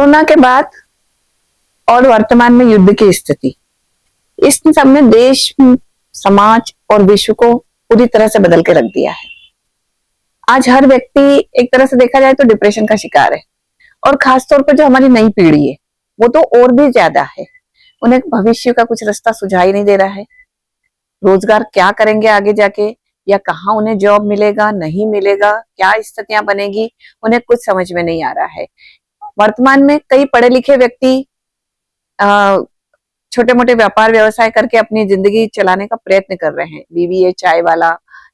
Corona के बाद और वर्तमान में युद्ध की स्थिति, इस सब ने देश, समाज और विश्व को पूरी तरह से बदल के रख दिया है। आज हर व्यक्ति एक तरह से देखा जाए तो डिप्रेशन का शिकार है, और खासतौर पर जो हमारी नई पीढ़ी है वो तो और भी ज्यादा है। उन्हें भविष्य का कुछ रास्ता सुझाई नहीं दे रहा है। रोजगार क्या करेंगे आगे जाके, या कहाँ उन्हें जॉब मिलेगा, नहीं मिलेगा, क्या स्थितियां बनेगी, उन्हें कुछ समझ में नहीं आ रहा है। वर्तमान में कई पढ़े लिखे व्यक्ति छोटे मोटे व्यापार व्यवसाय करके अपनी जिंदगी चलाने का प्रयत्न कर रहे हैं। बीबीए चाय वाला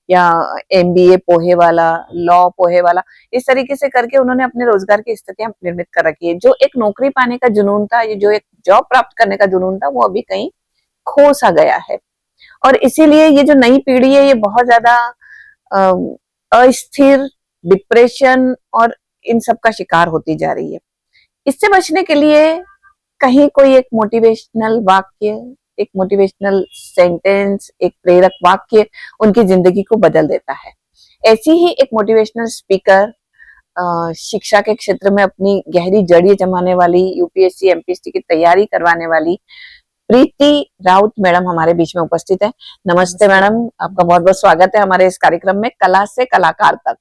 या एमबीए पोहे वाला, लॉ पोहे वाला, इस तरीके से करके उन्होंने अपने रोजगार की स्थितियां निर्मित कर रखी है। जो एक नौकरी पाने का जुनून था, ये जो एक जॉब प्राप्त करने का जुनून था, वो अभी कहीं खो सा गया है। और इसीलिए ये जो नई पीढ़ी है ये बहुत ज्यादा अस्थिर, डिप्रेशन और इन सब का शिकार होती जा रही है। इससे बचने के लिए कहीं कोई एक मोटिवेशनल वाक्य, एक मोटिवेशनल सेंटेंस, एक प्रेरक वाक्य उनकी जिंदगी को बदल देता है। ऐसी ही एक मोटिवेशनल स्पीकर, शिक्षा के क्षेत्र में अपनी गहरी जड़ी जमाने वाली, यूपीएससी एमपीएससी की तैयारी करवाने वाली प्रीति राउत मैडम हमारे बीच में उपस्थित है। नमस्ते मैडम, आपका बहुत बहुत स्वागत है हमारे इस कार्यक्रम में कला से कलाकार तक।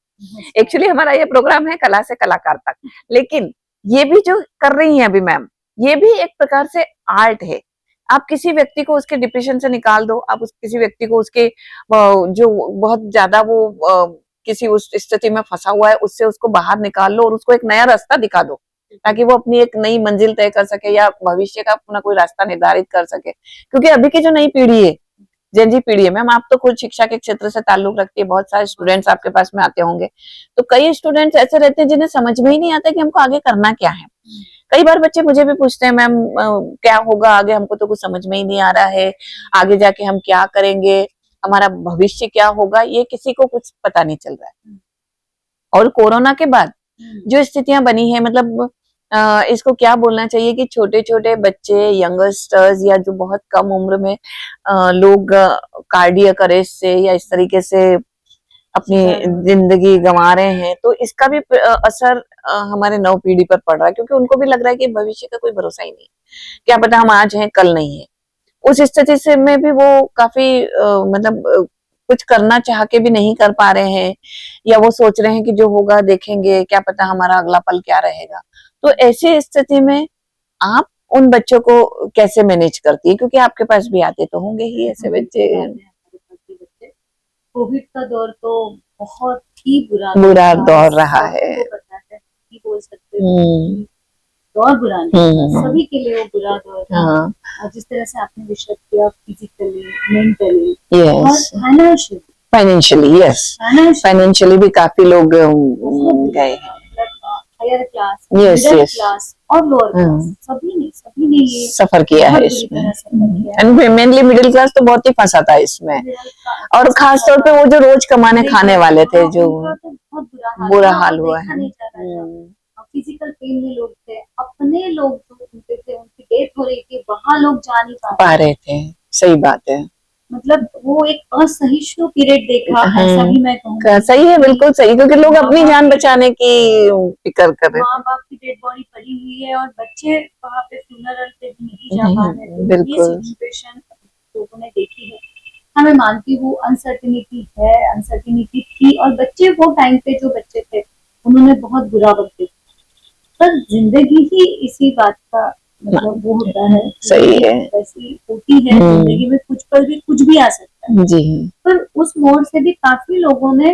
एक्चुअली हमारा ये प्रोग्राम है कला से कलाकार तक, लेकिन ये भी जो कर रही हैं अभी मैम, ये भी एक प्रकार से आर्ट है। आप किसी व्यक्ति को उसके डिप्रेशन से निकाल दो, आप किसी व्यक्ति को उसके जो बहुत ज्यादा वो किसी उस स्थिति में फंसा हुआ है उससे उसको बाहर निकाल लो और उसको एक नया रास्ता दिखा दो, ताकि वो अपनी एक नई मंजिल तय कर सके या भविष्य का अपना कोई रास्ता निर्धारित कर सके। क्योंकि अभी की जो नई पीढ़ी है, जेन जी पीढ़ी है, मैम आप तो खुद शिक्षा के क्षेत्र से ताल्लुक रखती है, बहुत सारे स्टूडेंट्स आपके पास में आते होंगे, तो कई स्टूडेंट्स ऐसे रहते हैं जिन्हें समझ में ही नहीं आता कि हमको आगे करना क्या है। कई बार बच्चे मुझे भी पूछते हैं, मैम क्या होगा आगे, हमको तो कुछ समझ में ही नहीं आ रहा है, आगे जाके हम क्या करेंगे, हमारा भविष्य क्या होगा, ये किसी को कुछ पता नहीं चल रहा है। और कोरोना के बाद जो स्थितियां बनी है, मतलब इसको क्या बोलना चाहिए कि छोटे छोटे बच्चे, यंगस्टर्स, या जो बहुत कम उम्र में लोग कार्डियक अरेस्ट से या इस तरीके से अपनी जिंदगी गंवा रहे हैं, तो इसका भी असर हमारे नव पीढ़ी पर पड़ रहा है। क्योंकि उनको भी लग रहा है कि भविष्य का कोई भरोसा ही नहीं, क्या पता हम आज हैं कल नहीं है। उस स्थिति से में भी वो काफी मतलब कुछ करना चाह के भी नहीं कर पा रहे हैं, या वो सोच रहे हैं कि जो होगा देखेंगे, क्या पता हमारा अगला पल क्या रहेगा। तो ऐसी स्थिति में आप उन बच्चों को कैसे मैनेज करती है, क्योंकि आपके पास भी आते तो होंगे ही ऐसे बच्चे। कोविड का दौर तो बहुत ही बुरा दौर रहा है, पता है, नहीं बोल सकते दौर बुरा नहीं, सभी के लिए वो बुरा दौर था। और जिस तरह से आपने विषय किया, फिजिकली, मेंटली और फाइनेंशियली भी काफी लोग गए हैं। हायर क्लास, मिडिल क्लास और लोअर क्लास, सभी ने ये सफर किया है इसमें। एंड मेनली मिडिल क्लास तो बहुत ही फंसा था इसमें, और खास तौर पे वो जो रोज कमाने खाने वाले थे, जो बुरा हाल हुआ है। फिजिकल पेन में लोग थे, अपने लोग जो उनके थे, उनकी डेथ हो रही थी, वहाँ लोग जा नहीं पा रहे थे। सही बात है, मतलब वो एक असहिष्णु पीरियड देखा, ऐसा भी मैं कहूँगा। सही है, बिल्कुल सही, क्योंकि लोग अपनी जान बचाने की फिक्र कर रहे हैं। माँ बाप की डेड बॉडी पड़ी हुई है और बच्चे वहाँ पे फ्यूनरल पे भी नहीं जा पा रहे थे। बिल्कुल ये सिचुएशन लोगों ने देखी है। हाँ, मैं मानती हूँ अनसर्टिनिटी है, अनसर्टिनिटी थी, और बच्चे वो टाइम पे जो बच्चे थे उन्होंने बहुत बुरा वक्त देखा। पर जिंदगी ही इसी बात का मतलब वो होता है, सही है, वैसी होती है जिंदगी में, कुछ पर भी कुछ भी आ सकता है जी। पर उस मोड़ से भी काफी लोगों ने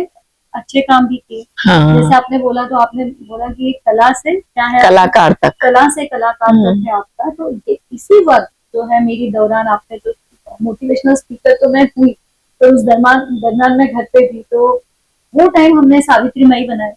अच्छे काम भी किए। जैसे आपने बोला, तो आपने बोला कि कला से क्या है, कलाकार तक, कला से कलाकार तक है आपका। तो इसी वक्त जो है मेरी दौरान आपने तो मोटिवेशनल स्पीकर तो मैं हुई, तो उस दरम्यान मैं घर पे थी, तो वो टाइम हमने सावित्री माई बनाया।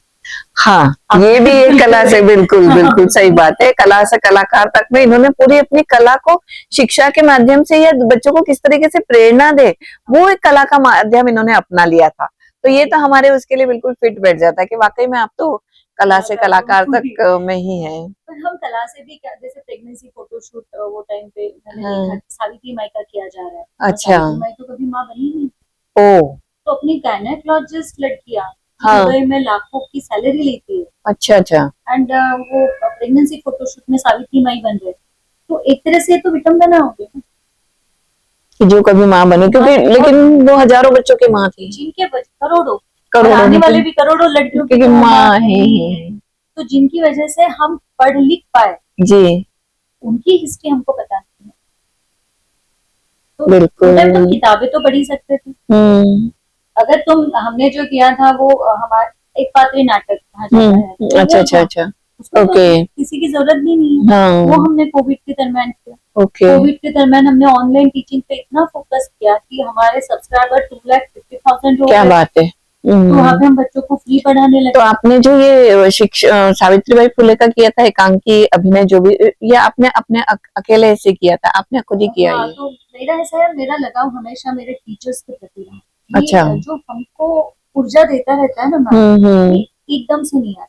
हाँ, ये भी एक कला से, बिल्कुल बिल्कुल सही बात है। कला से कलाकार तक में इन्होंने पूरी अपनी कला को शिक्षा के माध्यम से, या बच्चों को किस तरीके से प्रेरणा दे, वो एक कला का माध्यम इन्होंने अपना लिया था। तो ये तो हमारे उसके लिए बिल्कुल फिट बैठ जाता है कि वाकई में आप तो कला से कलाकार तक में ही है। पर हम कला से भी क्या, जैसे प्रेगनेंसी फोटोशूट वो टाइम पे सावित्री माई का किया जा रहा है। अच्छा, माई तो कभी माँ बनी नहीं, ओ, तो अपनी गायनेकोलॉजिस्ट लड़कियां दुबई में लाखों की सैलरी लेती है, अच्छा अच्छा। एंड वो प्रेगनेंसी फोटोशूट में सावित्री माई बन रहे थे। तो एक तरह से तो विटम्बना हो गई ना। कि जो कभी माँ बने, क्योंकि हाँ, लेकिन वो हजारों बच्चों की माँ थी, जिनके करोड़ों और करोड़ों आने की, वाले भी करोड़ों लड़कियों की क्योंकि तो माँ माँ ही ही है। है। तो जिनकी वजह से हम पढ़ लिख पाए, जी उनकी हिस्ट्री हमको पता नहीं है। तो बिल्कुल। टाइम तुम किताबें तो पढ़ ही सकते थे। अगर तुम हमने जो किया था वो हमारा एक पात्री नाटक कहा जाता है, तो अच्छा वो अच्छा था। अच्छा। उसको तो ओके। किसी की जरूरत भी नहीं है। हाँ वो हमने कोविड के दरमियान किया। ओके। कोविड के दरमियान हमने ऑनलाइन टीचिंग पे इतना फोकस किया कि हमारे सब्सक्राइबर 2,50,000 जो क्या हो गए। बात है। तो वहाँ पे हम बच्चों को फ्री पढ़ाने लगे। तो आपने जो ये शिक्षा सावित्रीबाई फुले का किया था एकांकी अभिनय, जो भी ये आपने अपने अकेले से किया था, आपने खुद ही किया हाँ, ये? तो मेरा ऐसा है, मेरा लगाव हमेशा मेरे टीचर्स के प्रति रहा। कि अच्छा। जो हमको ऊर्जा देता रहता है ना मन, ये एकदम से नहीं आता।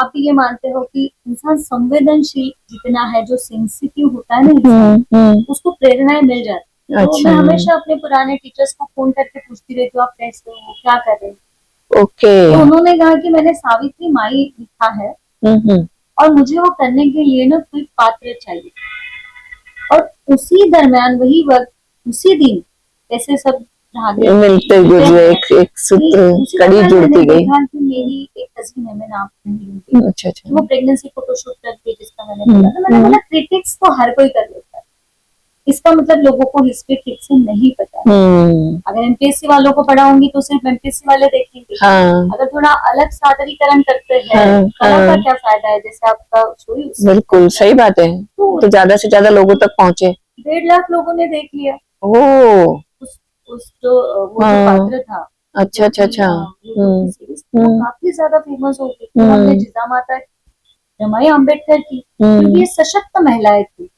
आप ये मानते हो कि इंसान संवेदनशील जितना है, जो सेंसिटिव होता है ना इंसान, उसको प्रेरणाएं मिल जाती है। तो मैं हमेशा अपने पुराने टीचर्स को फोन करके पूछती रहती हूँ, आप कैसे हो, क्या कर रहे हो। ओके। तो उन्होंने कहा कि मैंने सावित्री माई लिखा है और मुझे वो करने के लिए ना कोई पात्र चाहिए। और उसी दरमियान वही वक्त उसी दिन ऐसे सब धागे मिलते गुजरे, एक सूत्र कड़ी जुड़ती गई। कि मेरी एक कजिन है, मैं नाम नहीं लूंगी, अच्छा अच्छा। वो प्रेगनेंसी फोटोशूट करती है जिसका मैंने बोला था। मैंने बोला क्रिटिक्स तो हर कोई कर लेता है, इसका मतलब लोगों को हिस्ट्री ठीक से नहीं पता है। अगर एमपीएससी वालों को पढ़ाऊंगी तो सिर्फ एमपीएससी वाले देखेंगे। अगर थोड़ा अलग सादरीकरण करते हैं कला का क्या फायदा है, जैसे आपका स्टोरी। बिल्कुल सही बात है, तो ज्यादा से ज्यादा लोगों तक पहुंचे। 1.5 लाख लोगों ने देख लिया। ओ उस जो वो जो पात्र था, अच्छा अच्छा अच्छा। वो काफी ज्यादा फेमस हो गई। तो हमने जिजामाता रमाई अम्बेडकर की, क्योंकि ये सशक्त महिलाएं थी,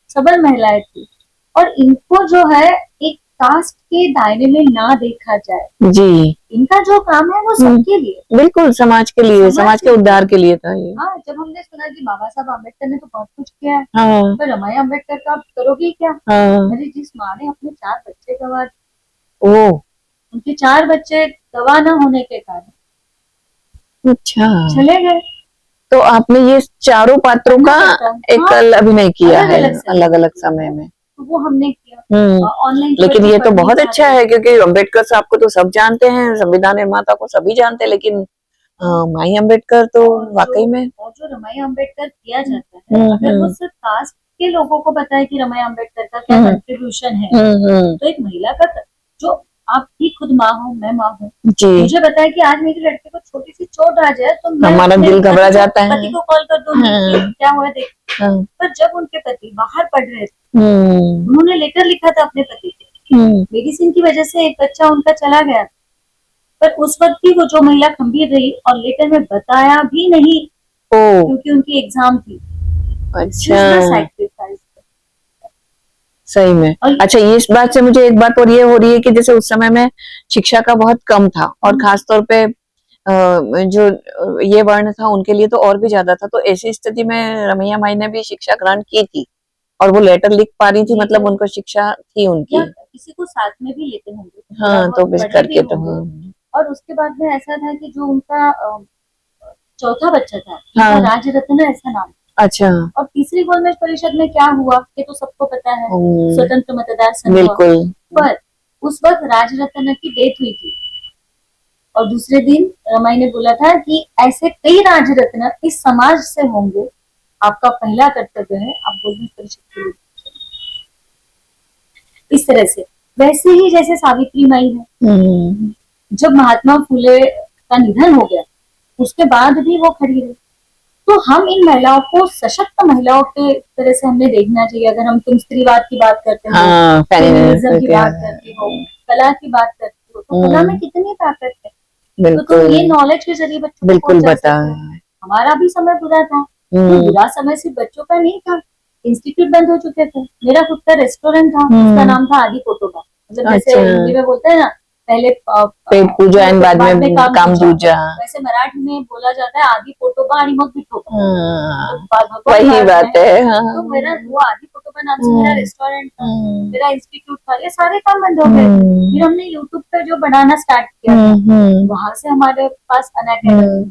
सबल महिलाएं थी, और इनको जो है एक कास्ट के दायरे में ना देखा जाए। जी, इनका जो काम है वो सबके लिए, बिल्कुल समाज के लिए, समाज के उद्धार के लिए था ये। हाँ, जब हमने सुना कि बाबा साहब अम्बेडकर ने तो बहुत कुछ किया है, तो रमाई अम्बेडकर का करोगे क्या। अरे जिस माँ ने अपने 4 बच्चे गंवा, उनके 4 बच्चे गवाह न होने के कारण अच्छा चले गए। तो आपने ये चारों पात्रों का एक अभिनय किया है अलग अलग समय में। तो वो हमने किया ऑनलाइन। लेकिन ये तो बहुत अच्छा है, क्योंकि अम्बेडकर साहब को तो सब जानते हैं, संविधान निर्माता को सभी जानते हैं, लेकिन माई अम्बेडकर तो वाकई में। और जो रमाई अम्बेडकर किया जाता है, अगर वो सिर्फ कास्ट के लोगों को पता है कि रमाई अम्बेडकर का क्या कंट्रीब्यूशन है, तो एक महिला का, जो आप भी खुद माँ हो, मैं माँ हूँ, मुझे बताया कि आज मेरी लड़की को छोटी सी चोट आ जाए तो हमारा दिल घबरा जाता है, पति को कॉल कर दो क्या हुआ देख। पर जब उनके पति बाहर पढ़ रहे थे, उन्होंने लेटर लिखा था अपने पति को, मेडिसिन की वजह से एक बच्चा उनका चला गया, पर उस वक्त भी वो जो महिला खंभीर रही और लेटर में बताया भी नहीं, क्योंकि उनकी एग्जाम थी। अच्छा सही में। अच्छा, इस बात से मुझे एक बात और ये हो रही है कि जैसे उस समय में शिक्षा का बहुत कम था, और खासतौर पे जो ये वर्ण था उनके लिए तो और भी ज्यादा था। तो ऐसी स्थिति में रमैया माई ने भी शिक्षा ग्रहण की थी, और वो लेटर लिख पा रही थी, मतलब उनको शिक्षा थी उनकी। किसी को साथ में भी लेते होंगे, हाँ, तो बस करके तो हाँ। और उसके बाद में ऐसा था कि जो उनका चौथा बच्चा था, राज रत्न ऐसा नाम। अच्छा। और तीसरी गोलमेज परिषद में क्या हुआ ये तो सबको पता है, स्वतंत्र मतदार संघ। बिल्कुल। पर उस वक्त राजरत्न की डेथ हुई थी, और दूसरे दिन रमाई ने बोला था कि ऐसे कई राजरत्न इस समाज से होंगे, आपका पहला कर्तव्य है आप गोलमेज परिषद के लिए। इस तरह से, वैसे ही जैसे सावित्री माई है, जब महात्मा फुले का निधन हो गया उसके बाद भी वो खड़ी रही। तो हम इन महिलाओं को सशक्त महिलाओं के तरह से हमने देखना चाहिए। अगर हम तुम स्त्रीवाद की बात करते हो, फेमिनिज्म की बात करती हो, कला की बात करती हो, तो कला में कितनी ताकत है। तो तुम ये नॉलेज के जरिए बच्चों को बिल्कुल बता। हमारा भी समय बुरा था, तो बुरा समय सिर्फ बच्चों का नहीं था, इंस्टीट्यूट बंद हो चुके थे। मेरा खुद का रेस्टोरेंट था, उसका नाम था आदि कोटोबा। मतलब जैसे हिंदी में बोलते हैं ना, पहले पेट पूजा एंड बाद में काम दूजा, वैसे मराठी में बोला जाता है आदि पोटोबा आणि मग विठोबा। वही बात है। तो मेरा वो आदि पोटोबा नाम से मेरा रेस्टोरेंट था, मेरा इंस्टीट्यूट था, ये सारे काम बंद हो गए। फिर हमने यूट्यूब पे जो बनाना स्टार्ट किया, वहां से हमारे पास अनअकैडमी,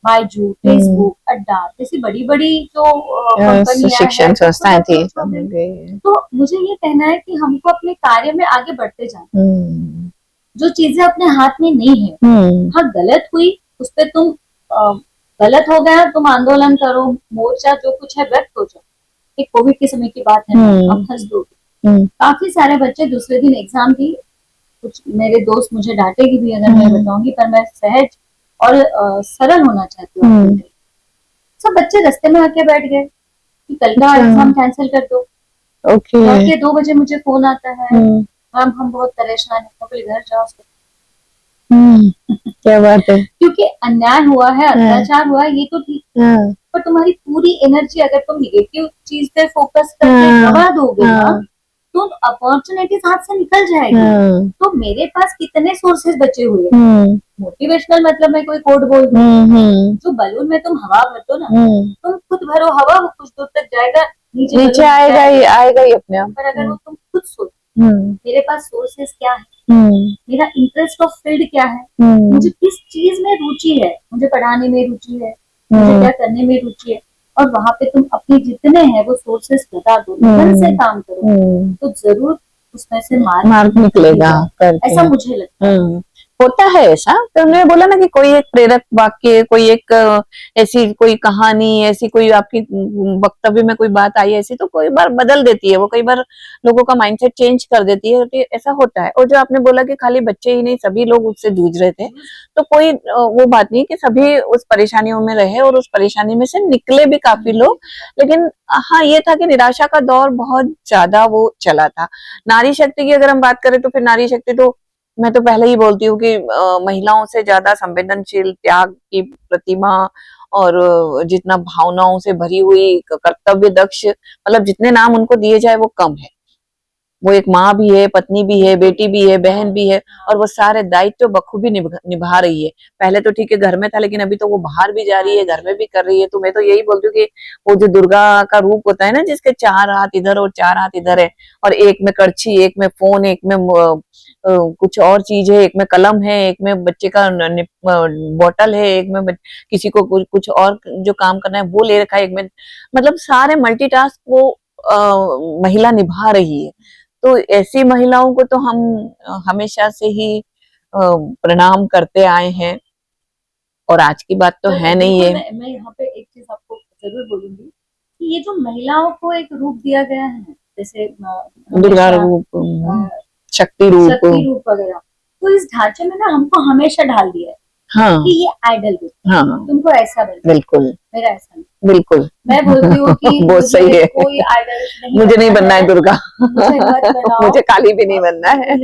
बायजू, फेसबुक, अड्डा जैसी बड़ी बड़ी जो कंपनियां शिक्षण हैं, संस्थाएं थी तो मुझे ये कहना है कि हमको अपने कार्य में आगे बढ़ते जाना। जो चीजें अपने हाथ में नहीं है, हाँ गलत हुई उस पर तुम गलत हो गया तुम आंदोलन करो, मोर्चा जो कुछ है व्यक्त हो जाओ। एक कोविड के समय की बात है, अब फंस दोगे। काफी सारे बच्चे दूसरे दिन एग्जाम दी, कुछ मेरे दोस्त मुझे डांटेगी भी अगर मैं बताऊंगी, पर मैं सहज और सरल होना चाहती हूँ। सब बच्चे रास्ते में आके बैठ गए कि कल का एग्जाम कैंसिल कर दो। के 2 बजे मुझे फोन आता है, हम बहुत परेशान हैं, बोले घर जाओ। क्या बात है। क्योंकि अन्याय हुआ है, अत्याचार हुआ है, ये तो ठीक, पर तुम्हारी पूरी एनर्जी अगर तुम निगेटिव चीज पे फोकस करके गवा दोगे ना, तो अपॉर्चुनिटीज हाथ से निकल जाएगी। तो मेरे पास कितने सोर्सेज बचे हुए हैं। मोटिवेशनल मतलब मैं कोई कोड बोल दूं, जो बलून में तुम हवा भर दो ना, तुम खुद भरो हवा, वो कुछ दूर तक जाएगा, नीचे आएगा ही अपने आप। पर अगर वो तुम खुद सोचो मेरे पास सोर्सेस क्या है, मेरा इंटरेस्ट ऑफ फील्ड क्या है, मुझे किस चीज में रुचि है, मुझे पढ़ाने में रुचि है, मुझे क्या करने में रुचि है, और वहां पे तुम अपने जितने हैं वो सोर्सेस बता दो, मन से काम करो, तो जरूर उसमें से मार्ग निकलेगा। ऐसा मुझे लगता है। होता है ऐसा। तो उन्होंने बोला ना कि कोई एक प्रेरक वाक्य, कोई एक ऐसी कोई कहानी, ऐसी कोई आपकी वक्तव्य में कोई बात आई ऐसी, तो कोई बार बदल देती है वो, कई बार लोगों का माइंडसेट चेंज कर देती है। तो ऐसा होता है। और जो आपने बोला कि खाली बच्चे ही नहीं सभी लोग उससे जूझ रहे थे, तो कोई वो बात नहीं कि सभी उस परेशानियों में रहे और उस परेशानी में से निकले भी काफी लोग। लेकिन हाँ ये था कि निराशा का दौर बहुत ज्यादा वो चला था। नारी शक्ति की अगर हम बात करें तो फिर नारी शक्ति तो मैं तो पहले ही बोलती हूँ कि महिलाओं से ज्यादा संवेदनशील, त्याग की प्रतिमा, और जितना भावनाओं से भरी हुई, कर्तव्य दक्ष, मतलब जितने नाम उनको दिए जाए वो कम है। वो एक माँ भी है, पत्नी भी है, बेटी भी है, बहन भी है, और वो सारे दायित्व बखूबी निभा रही है। पहले तो ठीक है घर में था, लेकिन अभी तो वो बाहर भी जा रही है, घर में भी कर रही है। तो मैं तो यही बोलती हूँ कि वो जो दुर्गा का रूप होता है ना, जिसके 4 हाथ इधर और 4 हाथ इधर है, और एक में कड़छी, एक में फोन, एक में कुछ और चीज है, एक में कलम है, एक में बच्चे का बॉटल है, एक में किसी को कुछ और जो काम करना है वो ले रखा है, एक में, मतलब सारे मल्टीटास्क वो महिला निभा रही है। तो ऐसी महिलाओं को तो हम हमेशा से ही प्रणाम करते आए हैं, और आज की बात तो है नहीं है। मैं यहाँ पे एक चीज आपको जरूर बोलूंगी कि ये जो महिलाओं को एक रूप दिया गया है, जैसे दुर्गा रूप, शक्ति रूप वगैरह, तो इस ढांचे में ना हमको हमेशा ढाल दिया है। हाँ, कि ये आइडल रूप, हाँ, तुमको ऐसा बनना, बिल्कुल, मेरा ऐसा नहीं, बिल्कुल, मैं बोलती हूँ कि बहुत सही है, कोई आइडल नहीं, मुझे नहीं बनना है दुर्गा, मुझे मत बनाओ, मुझे काली भी नहीं बनना है,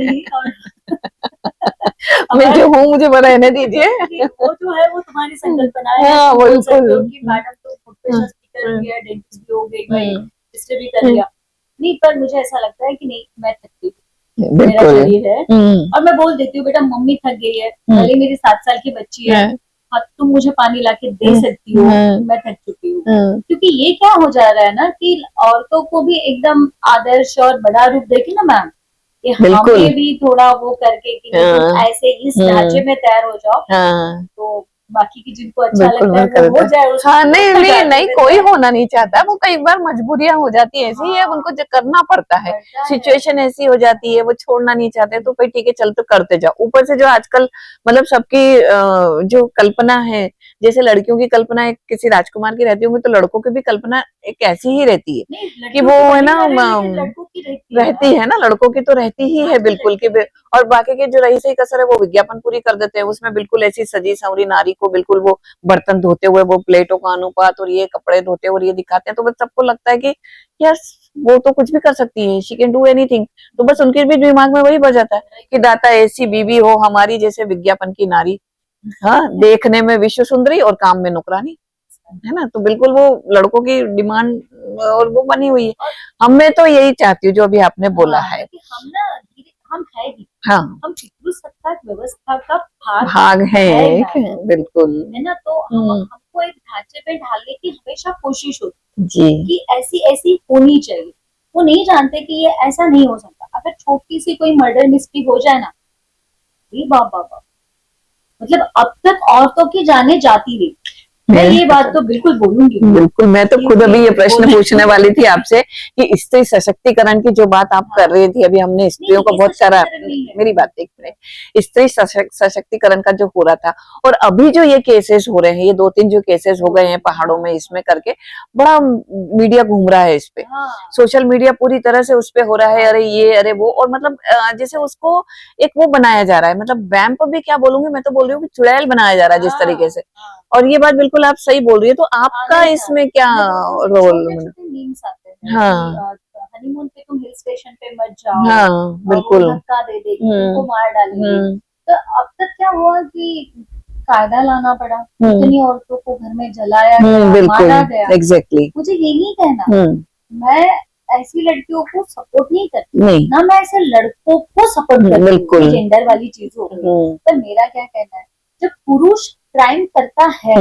मैं जो हूँ मुझे रहने दीजिए। वो जो है वो तुम्हारी संकल्पना है। हाँ, बिल्कुल, कि मैडम तो प्रोफेसर स्पीकर भी है, डेंटिस्ट भी हो गई, भाई इससे भी कर लिया, नहीं, पर मुझे ऐसा लगता है कि नहीं, मैं थकती हूँ, मेरा शरीर है, और मैं बोल देती हूँ बेटा मम्मी थक गई है, भले मेरी 7 साल की बच्ची है, हाँ तुम मुझे पानी लाके दे सकती हो, मैं थक चुकी हूँ। क्योंकि ये क्या हो जा रहा है ना कि औरतों को भी एकदम आदर्श और बड़ा रूप देखे ना मैम, ये हमें भी थोड़ा वो करके कि ऐसे इस ढांचे में तैयार हो जाओ, तो बाकी की जिनको अच्छा लगता है वो हो जाए। हाँ, नहीं कोई होना नहीं चाहता, वो कई बार मजबूरियां हो जाती है ऐसी, है उनको जो करना पड़ता है, सिचुएशन ऐसी हो जाती है, वो छोड़ना नहीं चाहते, तो भाई ठीक है चल तो करते जाओ। ऊपर से जो आजकल मतलब सबकी जो कल्पना है, जैसे लड़कियों की कल्पना एक किसी राजकुमार की रहती होंगी, तो लड़कों की भी कल्पना एक ऐसी ही रहती है कि वो है ना रहती है ना, लड़कों की तो रहती ही है बिल्कुल की। और बाकी के जो रही सही कसर है वो विज्ञापन पूरी कर देते हैं, उसमें बिल्कुल ऐसी सजी संवरी नारी को बिल्कुल वो बर्तन धोते हुए, वो प्लेटों का अनुपात और ये कपड़े धोते हुए ये दिखाते हैं, तो बस सबको लगता है कि यार वो तो कुछ भी कर सकती है, शी कैन डू एनीथिंग। तो बस उनके भी दिमाग में वही बच जाता है कि दाता ऐसी बीवी हो हमारी जैसे विज्ञापन की नारी, हाँ देखने में विश्व सुंदरी और काम में नौकरानी, है ना। तो बिल्कुल वो लड़कों की डिमांड और वो बनी हुई है। हम मैं तो यही चाहती हूँ जो अभी आपने बोला है, हम है ही, हाँ, हम पितृसत्ताक व्यवस्था का भाग है बिल्कुल, है ना। तो हमको एक ढांचे पे ढालने की हमेशा कोशिश होती जी कि ऐसी ऐसी होनी चाहिए। वो नहीं जानते कि ये ऐसा नहीं हो सकता। अगर छोटी सी कोई मर्डर मिस्ट्री हो जाए ना, बाबा मतलब अब तक औरतों की जाने जाती रही, मैं ये बात तो बिल्कुल बोलूंगी। बिल्कुल, मैं तो खुद अभी ये प्रश्न बोलूंगी। पूछने वाली थी आपसे कि स्त्री सशक्तिकरण की जो बात आप कर रही थी, अभी हमने स्त्रियों को ये बहुत सारा, सशक्तिकरण नहीं है। मेरी बात देख रहे, स्त्री सशक्तिकरण का जो हो रहा था, और अभी जो ये केसेस हो रहे हैं, ये 2-3 जो केसेस हो गए हैं पहाड़ों में, इसमें करके बड़ा मीडिया घूम रहा है इस पे, हाँ, सोशल मीडिया पूरी तरह से उस पे हो रहा है, अरे ये अरे वो, और मतलब जैसे उसको एक वो बनाया जा रहा है, मतलब वैम्प भी क्या बोलूंगी, मैं तो बोल रही हूँ कि चुड़ैल बनाया जा रहा है जिस तरीके से। हाँ, और ये बात बिल्कुल आप सही बोल रही है, तो आपका आना ही इसमें था। क्या मैं बोलती हूँ, रोल? छोटे-छोटे मीम्स आते हैं हाँ कि हनीमून पे तुम हिल स्टेशन पे मत जाओ, हाँ वो बिल्कुल। धक्का दे देगी, तुमको हम्म मार डालेगी। हम्म तो अब तक क्या हुआ कि कायदा लाना पड़ा, हम्म इतनी औरतों को घर में जलाया गया, बिल्कुल, मारा गया। एग्जैक्टली। मुझे ये नहीं कहना, हम्म मैं ऐसी लड़कियों को सपोर्ट नहीं करती, नहीं, ना मैं ऐसे लड़कों को सपोर्ट करती हूँ, बिल्कुल। जेंडर वाली चीज हो गई। पर मेरा क्या कहना है, जब पुरुष क्राइम करता है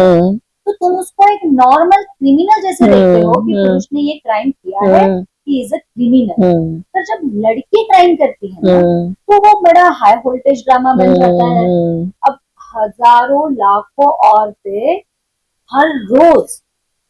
तो तुम उसको एक नॉर्मल क्रिमिनल जैसे देखते हो कि पुरुष ने ये क्राइम किया है, ही इज अ क्रिमिनल। पर जब लड़की क्राइम करती है ना, तो वो बड़ा हाई वोल्टेज ड्रामा बन जाता है। अब हजारों लाखों औरतें हर रोज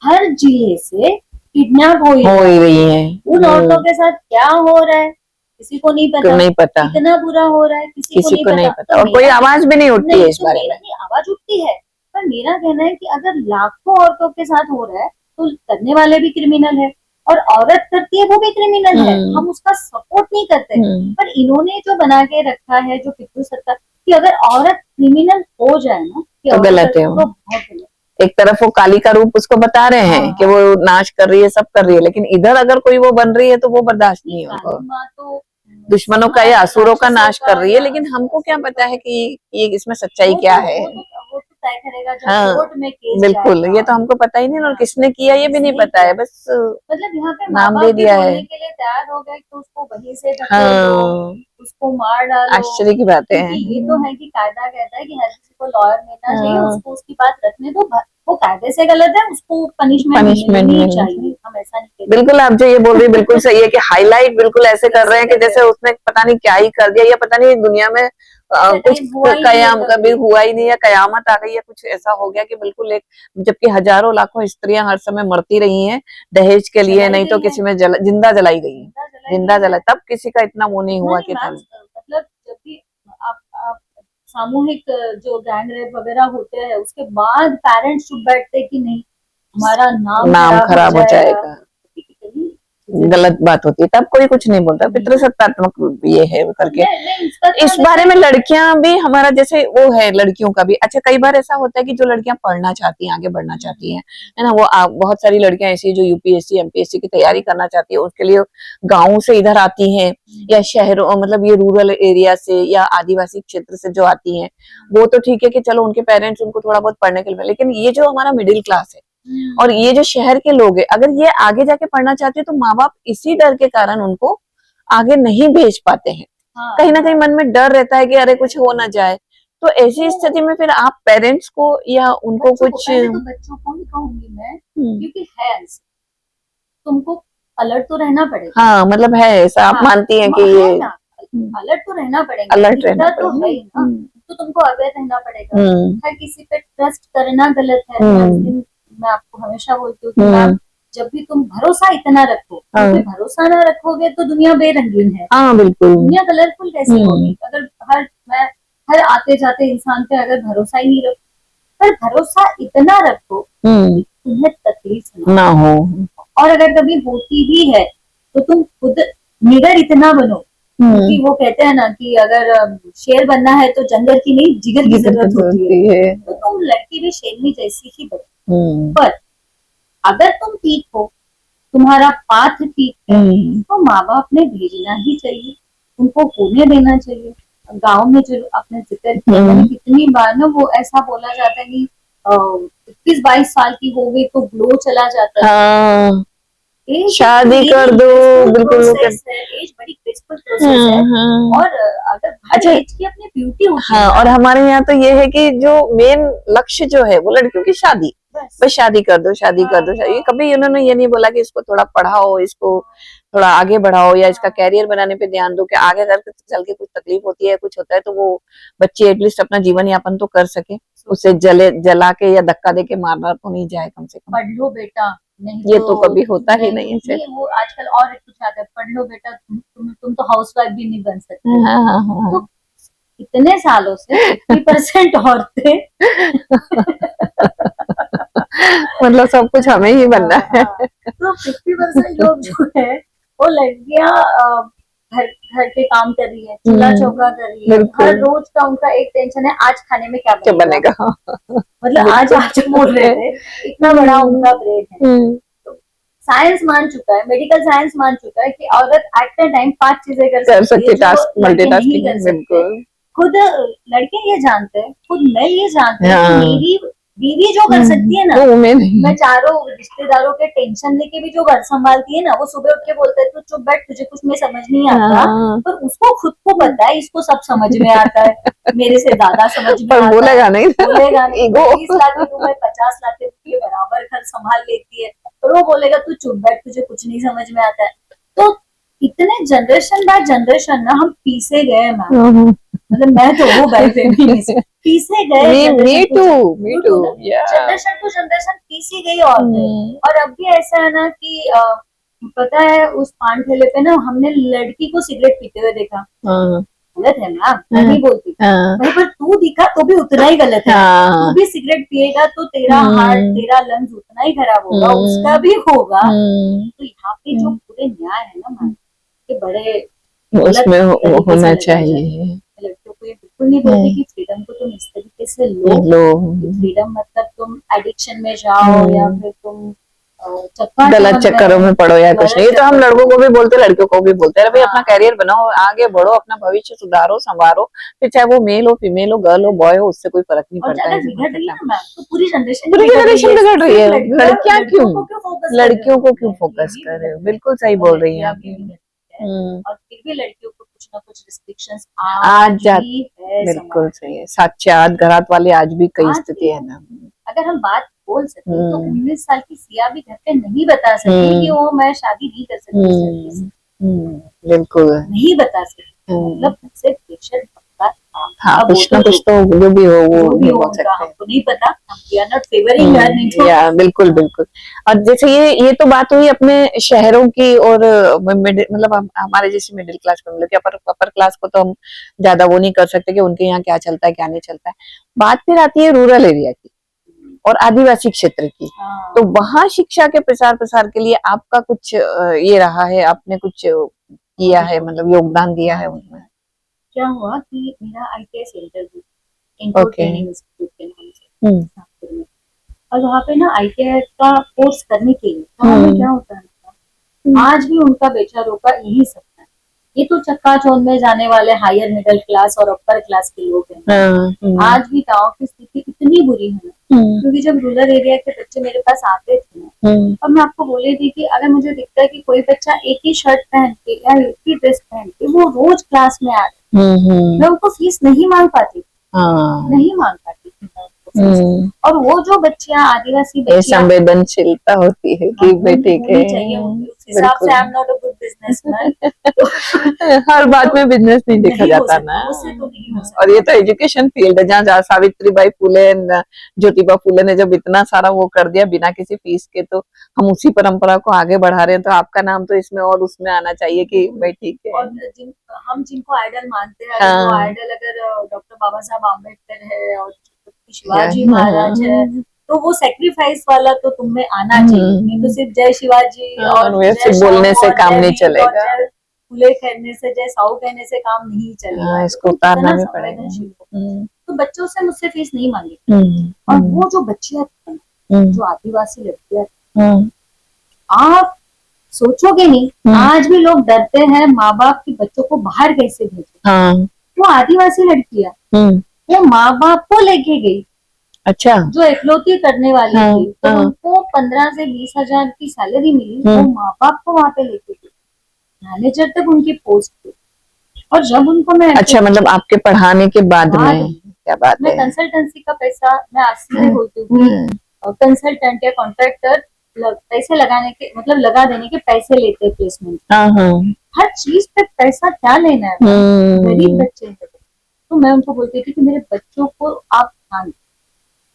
हर जिले से किडनैप हो ही रही है, उन औरतों के साथ क्या हो रहा है किसी को नहीं पता, नहीं पता, कितना बुरा हो रहा है किसी को नहीं पता, और तो कोई आवाज भी नहीं उठती है इस तो बारे में। मेरी आवाज उठती है। पर मेरा कहना है कि अगर लाखों औरतों के साथ हो रहा है तो करने वाले भी क्रिमिनल है, और औरत करती है वो भी क्रिमिनल है, हम उसका सपोर्ट नहीं करते। पर इन्होंने जो बना के रखा है, जो पितृ सत्ता, कि अगर औरत क्रिमिनल हो जाए ना, तो गलत है, तो बहुत गलत। एक तरफ वो काली का रूप उसको बता रहे हैं कि वो नाश कर रही है, सब कर रही है, लेकिन इधर अगर कोई वो बन रही है तो वो बर्दाश्त नहीं होगा। तो दुश्मनों का या असुरों का नाश कर रही है, लेकिन हमको क्या पता है कि ये इसमें सच्चाई क्या है। वो तो तय करेगा जब हाँ कोर्ट में केस बिल्कुल, जाएगा। ये तो हमको पता ही नहीं, और किसने किया ये भी नहीं पता है, बस मतलब यहाँ पे नाम माँ दे बाप भी दिया है। बोलने के लिए तैयार हो गए कि उसको वहीं से धकेल दो, हाँ, उसको मार डालो। आश्चर्य की बातें हैं। क्योंकि ये तो है कि कायदा कहता है कि हर किसी को लॉयर मिलना चाहिए, हाँ, उसको उसकी बात रखने दो, वो कायदे से गलत है, उसको पनिशमेंट मिलनी चाहिए। हम ऐसा नहीं कहते। बिल्कुल, आप जो ये बोल रही है बिल्कुल सही है कि हाईलाइट बिल्कुल ऐसे कर रहे हैं कि जैसे उसने पता नहीं क्या ही कर दिया, या पता नहीं दुनिया में कुछ कभी हुआ ही नहीं, या कयामत आ गई, या कुछ ऐसा हो गया कि बिल्कुल एक, जबकि हजारों लाखों स्त्रियां हर समय मरती रही हैं दहेज के लिए, नहीं तो किसी में जिंदा जलाई गई है, जिंदा जला, तब किसी का इतना वो नहीं हुआ कि मतलब जब भी आप सामूहिक जो गैंग रेप वगैरह होते हैं, उसके बाद पेरेंट्स चुप बैठते कि नहीं हमारा नाम खराब हो जाएगा, गलत बात होती है, तब कोई कुछ नहीं बोलता, पितृसत्तात्मक ये है करके। इस बारे में लड़कियां भी, हमारा जैसे वो है लड़कियों का भी, अच्छा कई बार ऐसा होता है कि जो लड़कियां पढ़ना चाहती हैं, आगे बढ़ना चाहती हैं, है ना, वो बहुत सारी लड़कियां ऐसी जो यूपीएससी एमपीएससी की तैयारी करना चाहती है, उसके लिए गाँव से इधर आती हैं, या शहरों, मतलब ये रूरल एरिया से या आदिवासी क्षेत्र से जो आती हैं, वो तो ठीक है कि चलो उनके पेरेंट्स उनको थोड़ा बहुत पढ़ने के लिए, लेकिन ये जो हमारा मिडिल क्लास है और ये जो शहर के लोग हैं, अगर ये आगे जाके पढ़ना चाहते हैं तो माँ बाप इसी डर के कारण उनको आगे नहीं भेज पाते हैं। कहीं ना कहीं मन में डर रहता है कि अरे कुछ हो ना जाए, तो ऐसी स्थिति में फिर आप पेरेंट्स को या उनको कुछ, तो बच्चों को ही कहूंगी मैं, क्योंकि है तुमको अलर्ट तो रहना पड़ेगा। हाँ मतलब है ऐसा, आप मानती हैं कि ये अलर्ट तो रहना पड़ेगा, अलर्ट रहना तो है ना, तो तुमको अवेयर रहना पड़ेगा। हर किसी पे ट्रस्ट करना गलत है। मैं आपको हमेशा बोलती हूँ कि जब भी तुम भरोसा इतना रखो, क्योंकि भरोसा ना रखोगे तो दुनिया बेरंगीन है। बिल्कुल, दुनिया कलरफुल कैसे होगी अगर हर आते जाते इंसान पे अगर भरोसा ही नहीं रखो। पर भरोसा इतना रखो कि तुम्हें तकलीफ ना हो, और अगर कभी होती भी है तो तुम खुद निडर इतना बनो, क्योंकि वो कहते हैं ना कि अगर शेर बनना है तो जंगल की नहीं जिगर की जरूरत होती है। तो तुम लड़की भी शेरनी जैसी ही बनो। पर अगर तुम ठीक हो, तुम्हारा पाथ ठीक है, तो माँ बाप ने भेजना ही चाहिए, उनको होने देना चाहिए। गांव में जो आपने जिक्र किया, कितनी बार ना वो ऐसा बोला जाता है कि 21-22 साल की हो गई तो ग्लो चला जाता है, शादी कर दो, बिल्कुल एज बड़ी ग्रेसफुल प्रोसेस है। और अगर हर एज की अपनी ब्यूटी होती है। और हमारे यहाँ तो ये है कि जो मेन लक्ष्य जो है वो लड़कियों की शादी, बस शादी कर दो, शादी कर दो, शादी। कभी उन्होंने ये नहीं बोला कि इसको थोड़ा पढ़ाओ, इसको थोड़ा आगे बढ़ाओ, या इसका कैरियर बनाने पे ध्यान दो, कि आगे अगर चल के कुछ तकलीफ होती है, कुछ होता है तो वो बच्चे एटलीस्ट अपना जीवन यापन तो कर सके। उसे जला के या धक्का दे के मारना तो नहीं जाए कम से कम। पढ़ लो बेटा, नहीं ये तो कभी होता ही नहीं है। नहीं, वो आजकल और कुछ आता है, पढ़ लो बेटा, तुम तो हाउसवाइफ भी नहीं बन सकते। हाँ। तो इतने सालों से 50% औरतें मतलब सब कुछ हमें ही बनना है। तो 50% लोग जो है वो लड़कियां घर घर के काम कर रही है, चूल्हा चौका कर रही है, हर रोज का उनका एक टेंशन है, आज खाने में क्या बनेगा। मतलब आज आप जो बोल रहे थे, इतना बड़ा उनका ब्रेन है। तो साइंस मान चुका है, मेडिकल साइंस मान चुका है कि औरत एट अ टाइम 5 चीजें कर सकती है, टास्क मल्टीटास्किंग। बिल्कुल, खुद लड़के ये जानते हैं, खुद मैं ये जानते हैं कि मेरी बीवी जो कर सकती है ना, मैं चारों रिश्तेदारों के टेंशन लेके भी जो घर संभालती है ना, वो सुबह उठ के बोलता है तू चुप बैठ, तुझे कुछ में समझ नहीं आता। पर उसको खुद को पता है इसको सब समझ में आता है, मेरे से ज्यादा समझ में आता है। बोलेगा नहीं 20 लाख रुपए 50 लाख के बराबर घर संभाल लेती है, और वो बोलेगा तू चुप बैठ, तुझे कुछ नहीं समझ में आता है। तो इतने जनरेशन बाद जनरेशन ना हम पीसे गए मैम, मतलब मैं तो हूँ भाई फेमिनिस्ट, पीसे गए। जनरेशन टू जनरेशन पीसी गई और अब भी ऐसा है ना कि पता है उस पान ठेले पे ना हमने लड़की को सिगरेट पीते हुए देखा। गलत है मैम, मैं नहीं बोलती, वहीं पर तू दिखा तो भी उतना ही गलत है। तू भी सिगरेट पिएगा तो तेरा हार्ट, तेरा लंग्स उतना ही खराब होगा, उसका भी होगा। तो यहाँ पे जो पूरे न्याय है ना मैम, के बड़े उसमें होना चाहिए। लड़कियों को ये बिल्कुल नहीं बोलती कि फ्रीडम को तुम इस तरीके से लो। फ्रीडम मतलब तुम एडिक्शन में जाओ या फिर तुम गलत चक्करों में पड़ो या कुछ नहीं। तो हम लड़कों को भी बोलते, लड़कियों को भी बोलते हैं भाई अपना कैरियर बनाओ, आगे बढ़ो, अपना भविष्य सुधारो, संवारो, फिर चाहे वो मेल हो, फीमेल हो, गर्ल हो, बॉय हो, उससे कोई फर्क नहीं पड़ता है। बिगड़ रही है ना मैम, तो पूरी जनरेशन बिगड़ रही है। लड़कियां लड़कियों को क्यों फोकस कर रहे हो? बिल्कुल सही बोल रही है आप। और फिर भी लड़कियों को कुछ ना कुछ रिस्ट्रिक्शंस आज जाती है। बिल्कुल सही है, साक्षात घरात वाले आज भी कई स्थिति है ना। अगर हम बात बोल सकते तो 19 साल की सिया भी घर पे नहीं बता सकती कि वो मैं शादी नहीं कर सकती। बिल्कुल नहीं बता सकती, मतलब से प्रेशर। हाँ, कुछ ना कुछ तो जो भी हो वो भी हो सकता है, हमको नहीं पता, we are not favoring her, नहीं तो। या बिल्कुल बिल्कुल। और जैसे ये तो बात हुई अपने शहरों की, और मतलब हमारे जैसे मिडिल क्लास फैमिली की, अपर क्लास को तो हम ज्यादा वो नहीं कर सकते कि उनके यहाँ क्या चलता है क्या नहीं चलता है। बात फिर आती है रूरल एरिया की और आदिवासी क्षेत्र की। तो वहाँ शिक्षा के प्रसार के लिए आपका कुछ ये रहा है, आपने कुछ किया है, मतलब योगदान दिया है उनमें? क्या हुआ कि मेरा ITS interview input training institute के नाम से, और वहाँ पे ना ITS का कोर्स करने के लिए वहाँ पे क्या होता है, आज भी उनका बेचारों का यही सपना है। ये तो चक्काचौंध में जाने वाले हायर मिडिल क्लास और अपर क्लास के लोग हैं। आज भी गाँव की स्थिति इतनी बुरी है ना, क्योंकि जब रूरल एरिया के बच्चे मेरे पास आते थे, और मैं आपको बोले थी कि अगर मुझे दिखता है कि कोई बच्चा एक ही शर्ट पहन के या एक ही ड्रेस पहन के वो रोज क्लास में आ रहा है, मैं उनको फीस नहीं मांग पाती, नहीं मांग पाती थी। और वो जो बच्चियां आदिवासी बच्चियां, संवेदनशीलता होती है कि बेटे के चाहिए उस हिसाब से। I am not a good businessman. हर बात में बिजनेस नहीं देखा जाता ना, और ये तो एजुकेशन फील्ड है जहाँ सावित्रीबाई फुले, ज्योतिबा फुले ने जब इतना सारा वो कर दिया बिना किसी फीस के, तो हम उसी परंपरा को आगे बढ़ा रहे हैं। तो आपका नाम तो इसमें और उसमें आना चाहिए कि भाई ठीक है। और हम जिनको आइडल मानते हैं, तो आइडल अगर डॉक्टर बाबा साहब आम्बेडकर है और शिवाजी महाराज है, तो वो सेक्रीफाइस वाला तो तुम में आना चाहिए। नहीं तो सिर्फ जय शिवाजी और बोलने से काम नहीं चलेगा, फुले कहने से, जय साहू कहने से काम नहीं चलेगा, इसको उतारना भी पड़ेगा। तो बच्चों से मुझसे फीस नहीं मांगी। और वो जो बच्चियां थी, जो आदिवासी लड़कियां, आप सोचोगे नहीं, आज भी लोग डरते हैं माँ बाप की बच्चों को बाहर कैसे भेजे। वो आदिवासी लड़कियां वो माँ बाप को लेके गई, अच्छा, जो इकलौती करने वाली थी, तो उनको 15 से 20 हजार की सैलरी मिली, वो माँ बाप को वहाँ पे लेके गई, मैनेजर तक उनकी पोस्ट थी। और जब उनको मैं, अच्छा, मतलब आपके पढ़ाने के बाद में, क्या बात है, मैं कंसल्टेंसी का पैसा, मैं असली बोलती हूँ, कंसल्टेंट या कॉन्ट्रैक्टर पैसे लगाने के, मतलब लगा देने के पैसे लेते हैं प्लेसमेंट, हर चीज पे पैसा क्या लेना है, गरीब बच्चे हैं। तो मैं उनको बोलती थी कि मेरे बच्चों को आप ध्यान,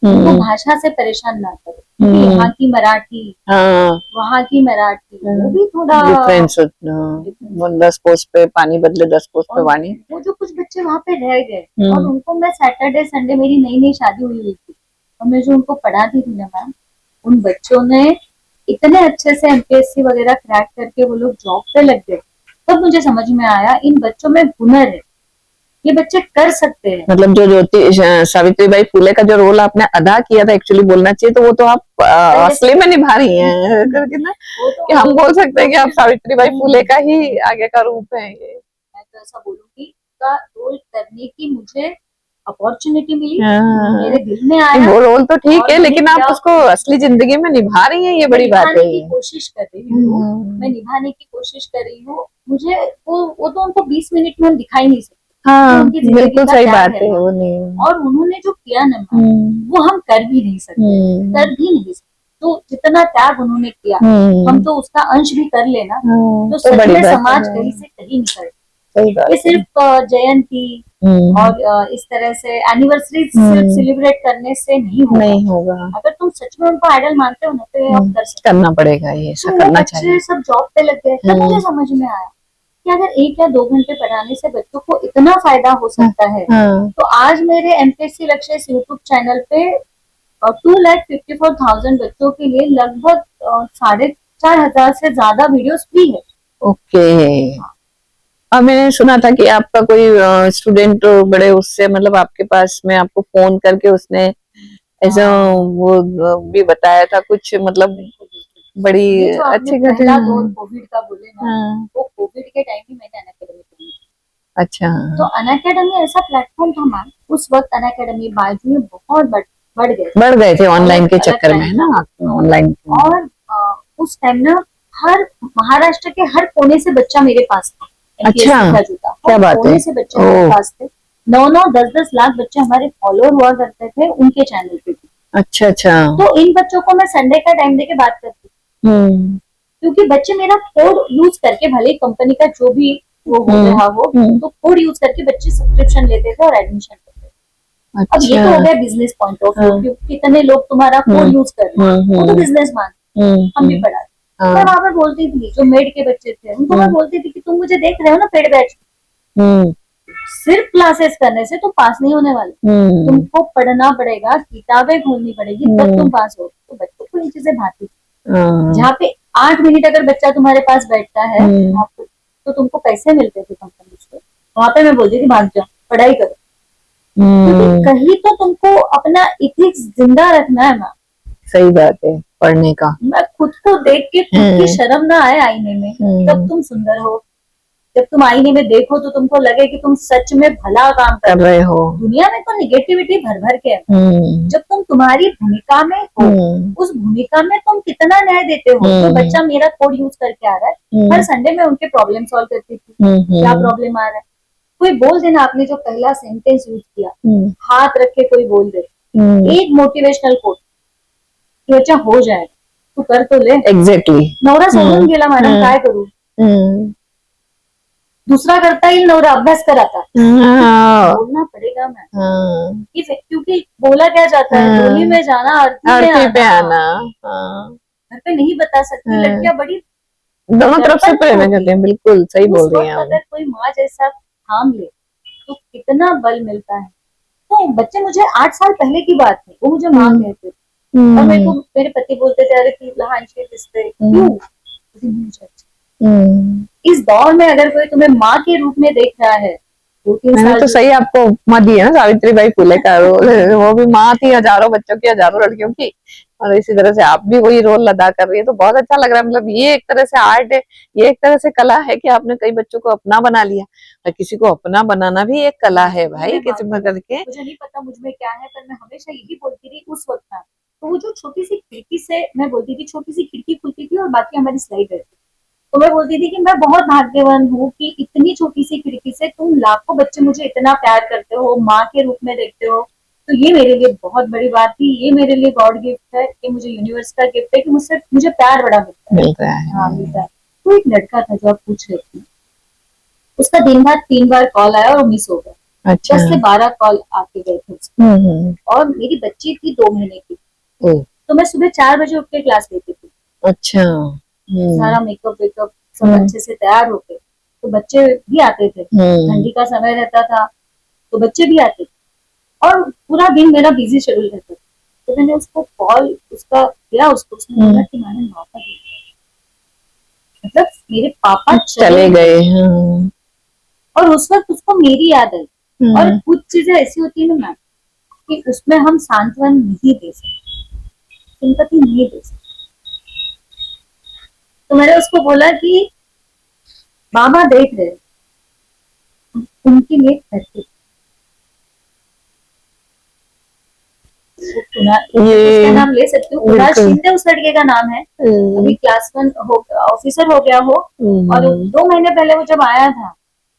उनको भाषा से परेशान ना करो, क्योंकि यहाँ की मराठी, हाँ वहाँ की मराठी, वो भी थोड़ा डिफरेंस 10 कोस पे पानी बदले 10 कोस पे और वाणी। वो जो कुछ बच्चे वहाँ पे रह गए और उनको मैं सैटरडे संडे, मेरी नई नई शादी हुई थी और मैं जो उनको पढ़ाती थी ना मैम, उन बच्चों ने इतने अच्छे से एमपीएससी वगैरह क्रैक करके वो लोग जॉब पे लग गए। तब मुझे समझ में आया इन बच्चों में हुनर है, ये बच्चे कर सकते हैं। मतलब जो सावित्रीबाई फुले का जो रोल आपने अदा किया था, एक्चुअली बोलना चाहिए तो वो तो आप असली में निभा रही हैं करके ना, कि हम बोल सकते हैं कि आप सावित्रीबाई फुले का ही आगे का रूप है ये। मैं तो ऐसा बोलूंगी का रोल करने की मुझे अपॉर्चुनिटी मिली, मेरे दिल में आया। वो रोल तो ठीक है, लेकिन आप उसको असली जिंदगी में निभा रही हैं, ये बड़ी बात है। कोशिश कर रही हूँ, मैं निभाने की कोशिश कर रही हूँ। मुझे वो तो उनको 20 मिनट में हम दिखाई नहीं सकते। हाँ बिल्कुल सही बात है वो नहीं। और उन्होंने जो किया ना वो हम कर भी नहीं सकते, कर भी नहीं सकते। तो जितना त्याग उन्होंने किया, हम तो उसका अंश भी कर लेना तो सच में समाज कहीं से कहीं निकल। ये सिर्फ जयंती और इस तरह से एनिवर्सरी सिर्फ सेलिब्रेट करने से नहीं होगा। अगर तुम सच में उनको आइडल मानते हो ना तो ये आप करना पड़ेगा, ये तो करना चाहिए। सब जॉब पे लग गए, तब मुझे समझ में आया कि अगर 1 या 2 घंटे पढ़ाने से बच्चों को इतना फायदा हो सकता है। तो आज मेरे एमपीएससी लक्ष्य इस यूट्यूब चैनल पे 2,54,000 बच्चों के लिए लगभग 4,500 से ज्यादा वीडियोस फ्री है। ओके। और मैंने सुना था कि आपका कोई स्टूडेंट बड़े उससे मतलब आपके पास में आपको फोन करके उसने ऐसा वो भी बताया था कुछ, मतलब बड़ी अच्छी घटना। कोविड का बोले ना, वो कोविड के टाइम ही मैंने अनअकैडमी खोली। अच्छा। तो अनअकैडमी ऐसा प्लेटफॉर्म था मैम, उस वक्त अनअकैडमी बाजू में बहुत बढ़ गए थे ऑनलाइन के चक्कर में ना, ऑनलाइन। और उस टाइम ना हर महाराष्ट्र के हर कोने से बच्चा मेरे पास था। अच्छा, क्या बात है। से बच्चे हमारे पास थे, 9-9, 10-10 लाख बच्चे हमारे फॉलोअर हुआ करते थे उनके चैनल पे। अच्छा। तो इन बच्चों को मैं संडे का टाइम देके बात करती, क्योंकि बच्चे मेरा कोड यूज करके, भले कंपनी का जो भी वो हो रहा हो, तो कोड यूज करके बच्चे सब्सक्रिप्शन लेते थे और एडमिशन करते थे। अब ये तो हो गया बिजनेस पॉइंट ऑफ व्यू, कितने लोग तुम्हारा कोड यूज कर रहे हैं, वो तो बिजनेस मान। हम भी पढ़ा, मैं वहां पर बोलती थी, जो मेड के बच्चे थे उनको मैं बोलती थी कि तुम मुझे देख रहे हो ना पेड बैच, सिर्फ क्लासेस करने से तुम पास नहीं होने वाले, तुमको पढ़ना पड़ेगा, किताबें खोलनी पड़ेगी, तब तुम पास हो। तो बच्चों को ये चीजें भाती थी। जहाँ पे 8 मिनट अगर बच्चा तुम्हारे पास बैठता है आपको, तो तुमको पैसे मिलते थे कंपनी से, वहां पे मैं बोलती थी भाग जाओ, पढ़ाई करो। क्योंकि कहीं तो तुमको अपना इथिक्स जिंदा रखना है ना। सही बात है, पढ़ने का। मैं खुद को देख के खुद की शर्म ना आए आईने में, तब तुम सुंदर हो। जब तुम आईने में देखो तो तुमको लगे कि तुम सच में भला काम कर रहे हो। दुनिया में तो निगेटिविटी भर भर के है। जब तुम तुम्हारी भूमिका में हो, उस भूमिका में तुम कितना न्याय देते हो। तो बच्चा मेरा कोड यूज करके आ रहा है, हर संडे में उनके प्रॉब्लम सॉल्व करती थी, क्या प्रॉब्लम आ रहा है। कोई बोल देना, आपने जो पहला सेंटेंस यूज किया, हाथ रख के कोई बोल दे, एक मोटिवेशनल कोड, बच्चा हो जाएगा, तू कर तो ले। एग्जैक्टली। नवरा सोडून गेला मॅडम, काय करू। दूसरा करता येईल, नवरा अभ्यास कराता। बोलना पड़ेगा मैम, क्योंकि बोला क्या जाता है, डोली में जाना, अर्थी पे आना। घर पे नहीं बता सकती, लड़कियां बड़ी दोनों तरफ से प्रेरणा करते हैं। बिल्कुल सही बोल रही हैं। अगर कोई माँ जैसा थाम ले तो कितना बल मिलता है। तो बच्चे, मुझे 8 साल पहले की बात है, वो मुझे माँ कहते थे और मेरे को मेरे पति बोलते थे, अरे तू लहानशी दिसते, क्यों। इस दौर में अगर कोई तुम्हें माँ के रूप में देख रहा है, मैंने तो सही आपको उपमा दी है ना सावित्रीबाई फुले का रोल। वो भी माँ थी हजारों बच्चों की, हजारों लड़कियों की, और इसी तरह से आप भी वही रोल अदा कर रही है। तो बहुत अच्छा लग रहा है। मतलब ये एक तरह से आर्ट है, ये एक तरह से कला है कि आपने कई बच्चों को अपना बना लिया। और किसी को अपना बनाना भी एक कला है भाई, किसी में करके। मुझे नहीं पता मुझ में क्या है, पर मैं हमेशा यही बोलती रही उस वक्त। तो वो जो छोटी सी खिड़की से मैं बोलती थी, छोटी सी खिड़की खुलती थी और बाकी हमारी स्लाइड रहती, तो मैं बोलती थी कि मैं बहुत भाग्यवान हूँ कि इतनी छोटी सी खिड़की से तुम लाखों बच्चे मुझे इतना प्यार करते हो, माँ के रूप में देखते हो। तो ये मेरे लिए बहुत बड़ी बात थी, ये मेरे लिए गॉड गिफ्ट है, कि मुझे यूनिवर्स का गिफ्ट है कि मुझे प्यार बड़ा मिलता है। हाँ, मिलता है। तो एक लड़का था जो आप पूछ रहे थे, उसका दिन भर 3 बार कॉल आया और वो मिस हो गया। अच्छा 10 से 12 कॉल आके गए थे उसको। हम्म और मेरी बच्ची थी 2 महीने की, ओ तो मैं सुबह 4 बजे उठ के क्लास लेती थी। अच्छा सारा मेकअप वेकअप सब अच्छे से तैयार होके, तो बच्चे भी आते थे, ठंडी का समय रहता था तो बच्चे भी आते थे, और पूरा दिन मेरा बिजी शेड्यूल रहता था। तो मैंने उसको कॉल उसका किया, उसने बोला कि मैंने मौका दिया, मतलब मेरे पापा चले गए और उस वक्त उसको मेरी याद आई। और कुछ चीजें ऐसी होती है ना मैम, कि उसमें हम सांत्वन नहीं दे सकते, सिंपैथी नहीं दे सकते। तो मैंने उसको बोला कि मामा देख रहे, उनके लिए करते। उसका नाम ले सकती हूँ, कुणाल शिंदे उस लड़के का नाम है। अभी क्लास 1 हो, ऑफिसर हो गया हो। और 2 महीने पहले वो जब आया था,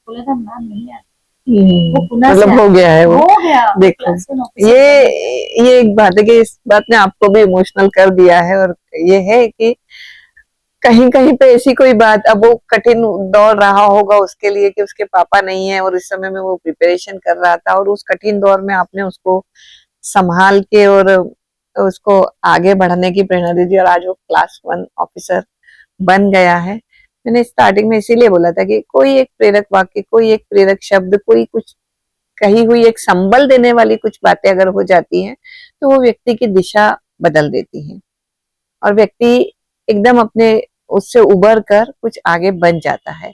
बोला था मैम नहीं आया, वो पुणे से मतलब हो गया है, वो हो गया। देखो ये एक बात है कि इस बात ने आपको भी इमोशनल कर दिया है। और ये है कि कहीं कहीं पे ऐसी कोई बात, अब वो कठिन दौर रहा होगा उसके लिए कि उसके पापा नहीं है और इस समय में वो प्रिपरेशन कर रहा था, और उस कठिन दौर में आपने उसको संभाल के और उसको आगे बढ़ने की प्रेरणा दी थी, और आज वो क्लास 1 ऑफिसर बन गया है। मैंने स्टार्टिंग में इसीलिए बोला था कि कोई एक प्रेरक वाक्य, कोई एक प्रेरक शब्द, कोई कुछ कही हुई एक संबल देने वाली कुछ बातें अगर हो जाती हैं तो वो व्यक्ति की दिशा बदल देती हैं, और व्यक्ति एकदम अपने उससे उबर कर कुछ आगे बन जाता है।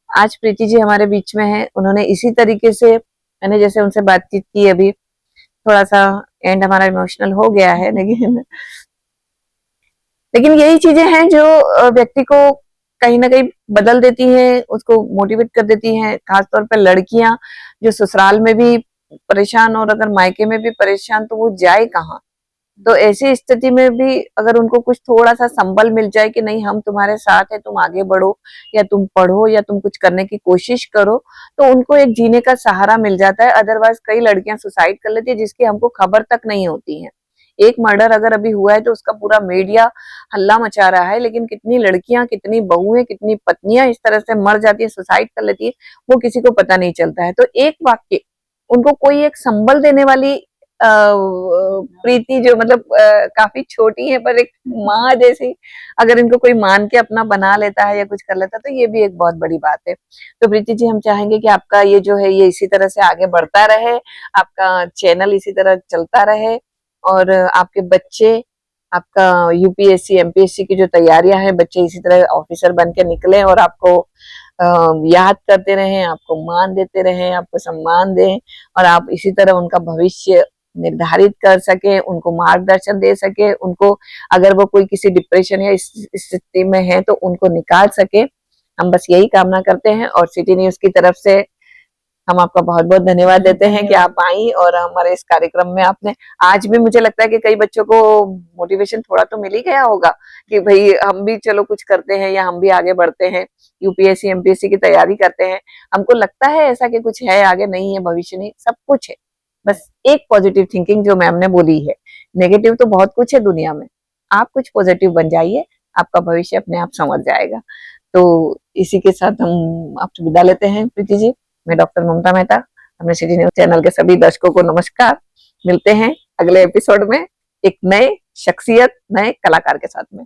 आज प्रीति जी हमारे बीच में है, उन्होंने इसी तरीके से, मैंने जैसे उनसे बातचीत की अभी, थोड़ा सा एंड हमारा इमोशनल हो गया है, लेकिन यही चीजें हैं जो व्यक्ति को कहीं ना कहीं बदल देती हैं, उसको मोटिवेट कर देती हैं। खासतौर पर लड़कियां जो ससुराल में भी परेशान और अगर मायके में भी परेशान, तो वो जाए कहाँ। तो ऐसी स्थिति में भी अगर उनको कुछ थोड़ा सा संबल मिल जाए कि नहीं हम तुम्हारे साथ है, तुम आगे बढ़ो या तुम पढ़ो या तुम कुछ करने की कोशिश करो, तो उनको एक जीने का सहारा मिल जाता है। अदरवाइज कई लड़कियां सुसाइड कर लेती है जिसकी हमको खबर तक नहीं होती है। एक मर्डर अगर अभी हुआ है तो उसका पूरा मीडिया हल्ला मचा रहा है, लेकिन कितनी लड़कियां, कितनी बहुएं, कितनी पत्नियां इस तरह से मर जाती है, सुसाइड कर लेती है, वो किसी को पता नहीं चलता है। तो एक वाक्य, उनको कोई एक संबल देने वाली प्रीति जो मतलब काफी छोटी है पर एक माँ जैसी, अगर इनको कोई मान के अपना बना लेता है या कुछ कर लेता है, तो ये भी एक बहुत बड़ी बात है। तो प्रीति जी हम चाहेंगे कि आपका ये जो है ये इसी तरह से आगे बढ़ता रहे, आपका चैनल इसी तरह चलता रहे, और आपके बच्चे, आपका यूपीएससी एमपीएससी की जो तैयारियां हैं, बच्चे इसी तरह ऑफिसर बन के निकले और आपको याद करते रहें, आपको मान देते रहें, आपको सम्मान दें, और आप इसी तरह उनका भविष्य निर्धारित कर सके, उनको मार्गदर्शन दे सके, उनको अगर वो कोई किसी डिप्रेशन या इस स्थिति में है तो उनको निकाल सके। हम बस यही कामना करते हैं, और सिटी न्यूज की तरफ से हम आपका बहुत बहुत धन्यवाद देते हैं कि आप आई और हमारे इस कार्यक्रम में आपने, आज भी मुझे लगता है कि कई बच्चों को मोटिवेशन थोड़ा तो मिल ही गया होगा कि भाई हम भी चलो कुछ करते हैं या हम भी आगे बढ़ते हैं, यूपीएससी एमपीएससी की तैयारी करते हैं। हमको लगता है ऐसा कि कुछ है आगे, नहीं है भविष्य, नहीं सब कुछ है, बस एक पॉजिटिव थिंकिंग जो मैम ने बोली है। नेगेटिव तो बहुत कुछ है दुनिया में, आप कुछ पॉजिटिव बन जाइए, आपका भविष्य अपने आप संवर जाएगा। तो इसी के साथ हम आपसे विदा लेते हैं प्रीति जी। मैं डॉक्टर ममता मेहता, अपने सिटी न्यूज चैनल के सभी दर्शकों को नमस्कार। मिलते हैं अगले एपिसोड में एक नए शख्सियत, नए कलाकार के साथ में।